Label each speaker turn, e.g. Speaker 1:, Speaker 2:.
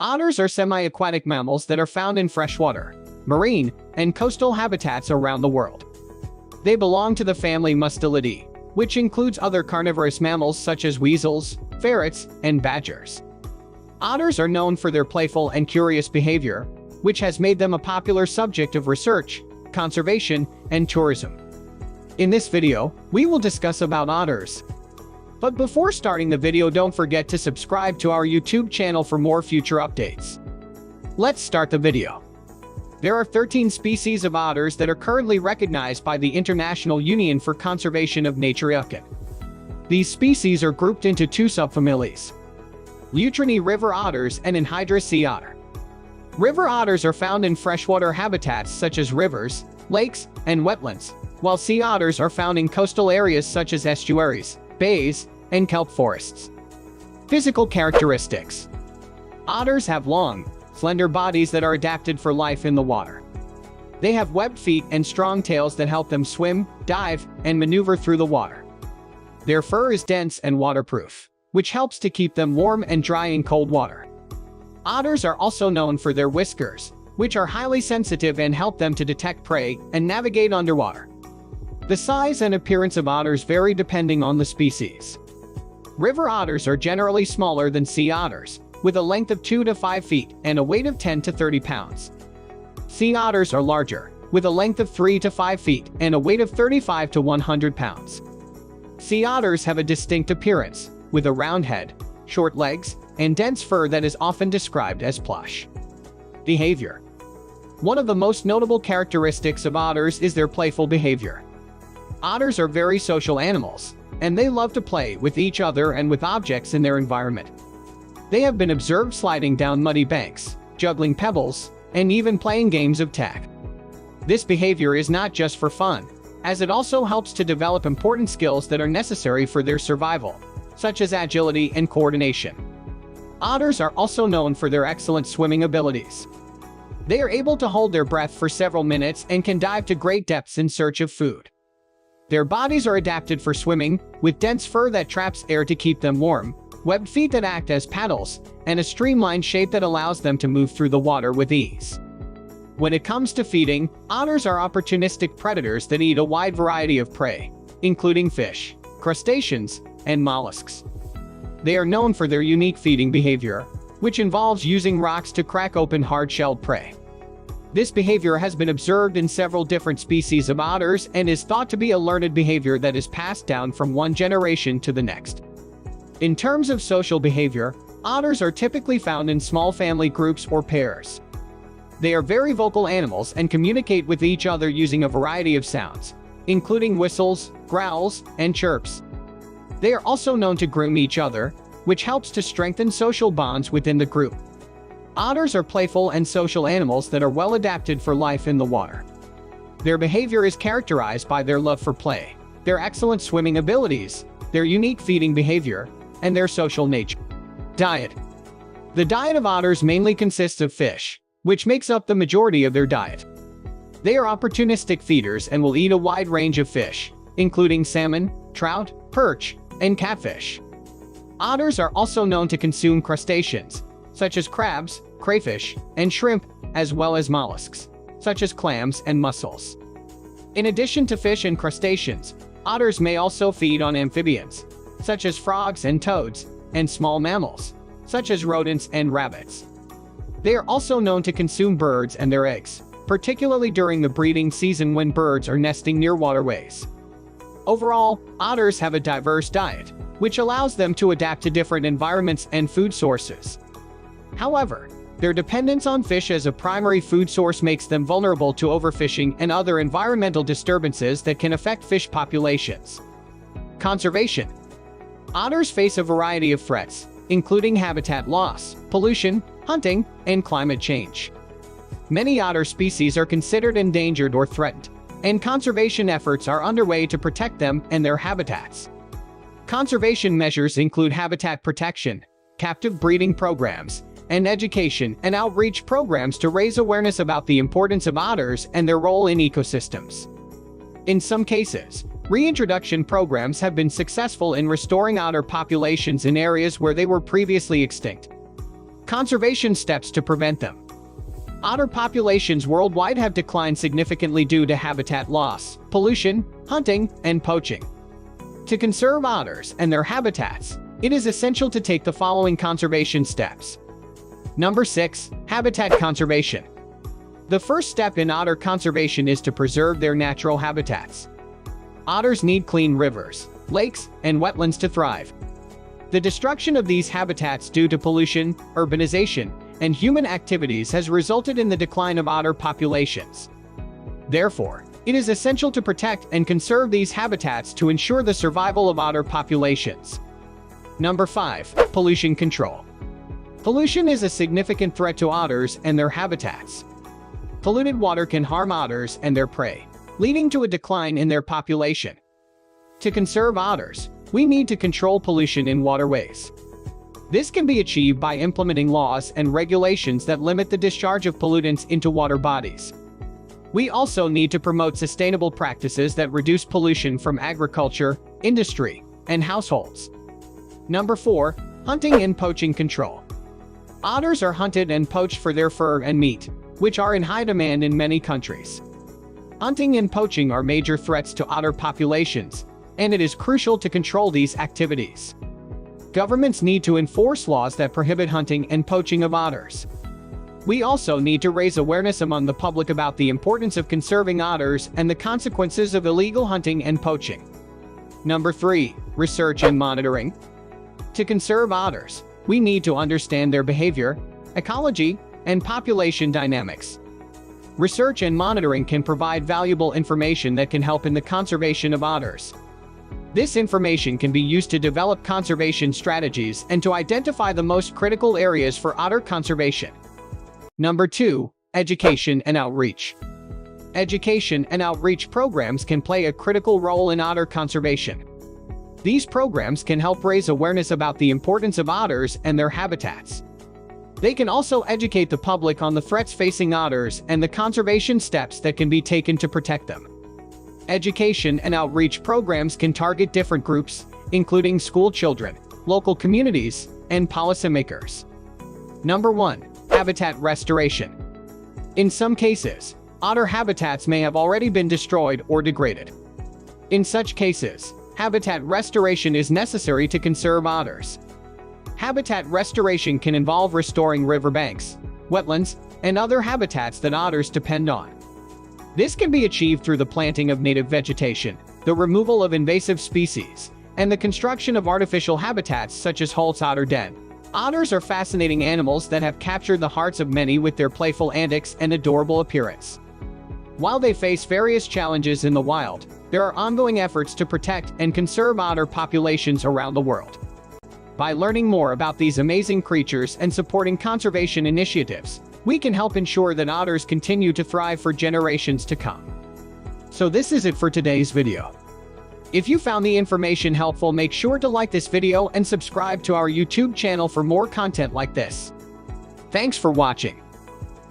Speaker 1: Otters are semi-aquatic mammals that are found in freshwater, marine, and coastal habitats around the world. They belong to the family Mustelidae, which includes other carnivorous mammals such as weasels, ferrets, and badgers. Otters are known for their playful and curious behavior, which has made them a popular subject of research, conservation, and tourism. In this video, we will discuss about otters. But before starting the video, don't forget to subscribe to our YouTube channel for more future updates. Let's start the video. There are 13 species of otters that are currently recognized by the International Union for Conservation of Nature (IUCN). These species are grouped into two subfamilies: Eutrinae river otters and Anhydrus sea otter. River otters are found in freshwater habitats such as rivers, lakes, and wetlands, while sea otters are found in coastal areas such as estuaries, bays, and kelp forests. Physical characteristics. Otters have long, slender bodies that are adapted for life in the water. They have webbed feet and strong tails that help them swim, dive, and maneuver through the water. Their fur is dense and waterproof, which helps to keep them warm and dry in cold water. Otters are also known for their whiskers, which are highly sensitive and help them to detect prey and navigate underwater. The size and appearance of otters vary depending on the species. River otters are generally smaller than sea otters, with a length of 2 to 5 feet and a weight of 10 to 30 pounds. Sea otters are larger, with a length of 3 to 5 feet and a weight of 35 to 100 pounds. Sea otters have a distinct appearance, with a round head, short legs, and dense fur that is often described as plush. Behavior. One of the most notable characteristics of otters is their playful behavior. Otters are very social animals, and they love to play with each other and with objects in their environment. They have been observed sliding down muddy banks, juggling pebbles, and even playing games of tag. This behavior is not just for fun, as it also helps to develop important skills that are necessary for their survival, such as agility and coordination. Otters are also known for their excellent swimming abilities. They are able to hold their breath for several minutes and can dive to great depths in search of food. Their bodies are adapted for swimming, with dense fur that traps air to keep them warm, webbed feet that act as paddles, and a streamlined shape that allows them to move through the water with ease. When it comes to feeding, otters are opportunistic predators that eat a wide variety of prey, including fish, crustaceans, and mollusks. They are known for their unique feeding behavior, which involves using rocks to crack open hard-shelled prey. This behavior has been observed in several different species of otters and is thought to be a learned behavior that is passed down from one generation to the next. In terms of social behavior, otters are typically found in small family groups or pairs. They are very vocal animals and communicate with each other using a variety of sounds, including whistles, growls, and chirps. They are also known to groom each other, which helps to strengthen social bonds within the group. Otters are playful and social animals that are well adapted for life in the water. Their behavior is characterized by their love for play, their excellent swimming abilities, their unique feeding behavior, and their social nature. Diet. The diet of otters mainly consists of fish, which makes up the majority of their diet. They are opportunistic feeders and will eat a wide range of fish, including salmon, trout, perch, and catfish. Otters are also known to consume crustaceans, such as crabs, crayfish, and shrimp, as well as mollusks, such as clams and mussels. In addition to fish and crustaceans, otters may also feed on amphibians, such as frogs and toads, and small mammals, such as rodents and rabbits. They are also known to consume birds and their eggs, particularly during the breeding season when birds are nesting near waterways. Overall, otters have a diverse diet, which allows them to adapt to different environments and food sources. However, their dependence on fish as a primary food source makes them vulnerable to overfishing and other environmental disturbances that can affect fish populations. Conservation. Otters face a variety of threats, including habitat loss, pollution, hunting, and climate change. Many otter species are considered endangered or threatened, and conservation efforts are underway to protect them and their habitats. Conservation measures include habitat protection, captive breeding programs, and education and outreach programs to raise awareness about the importance of otters and their role in ecosystems. In some cases, reintroduction programs have been successful in restoring otter populations in areas where they were previously extinct. Conservation steps to prevent them. Otter populations worldwide have declined significantly due to habitat loss, pollution, hunting, and poaching. To conserve otters and their habitats, it is essential to take the following conservation steps. Number 6. Habitat conservation. The first step in otter conservation is to preserve their natural habitats. Otters need clean rivers, lakes, and wetlands to thrive. The destruction of these habitats due to pollution, urbanization, and human activities has resulted in the decline of otter populations. Therefore, it is essential to protect and conserve these habitats to ensure the survival of otter populations. Number 5. Pollution control. Pollution is a significant threat to otters and their habitats. Polluted water can harm otters and their prey, leading to a decline in their population. To conserve otters, we need to control pollution in waterways. This can be achieved by implementing laws and regulations that limit the discharge of pollutants into water bodies. We also need to promote sustainable practices that reduce pollution from agriculture, industry, and households. Number 4. Hunting and poaching control. Otters are hunted and poached for their fur and meat, which are in high demand in many countries. Hunting and poaching are major threats to otter populations, and it is crucial to control these activities. Governments need to enforce laws that prohibit hunting and poaching of otters. We also need to raise awareness among the public about the importance of conserving otters and the consequences of illegal hunting and poaching. Number 3. Research and monitoring. To conserve otters, we need to understand their behavior, ecology, and population dynamics. Research and monitoring can provide valuable information that can help in the conservation of otters. This information can be used to develop conservation strategies and to identify the most critical areas for otter conservation. Number 2. Education and outreach. Education and outreach programs can play a critical role in otter conservation. These programs can help raise awareness about the importance of otters and their habitats. They can also educate the public on the threats facing otters and the conservation steps that can be taken to protect them. Education and outreach programs can target different groups, including school children, local communities, and policymakers. Number 1. Habitat restoration. In some cases, otter habitats may have already been destroyed or degraded. In such cases, habitat restoration is necessary to conserve otters. Habitat restoration can involve restoring riverbanks, wetlands, and other habitats that otters depend on. This can be achieved through the planting of native vegetation, the removal of invasive species, and the construction of artificial habitats such as Holt's Otter Den. Otters are fascinating animals that have captured the hearts of many with their playful antics and adorable appearance. While they face various challenges in the wild, there are ongoing efforts to protect and conserve otter populations around the world. By learning more about these amazing creatures and supporting conservation initiatives, we can help ensure that otters continue to thrive for generations to come. So this is it for today's video. If you found the information helpful, make sure to like this video and subscribe to our YouTube channel for more content like this. Thanks for watching.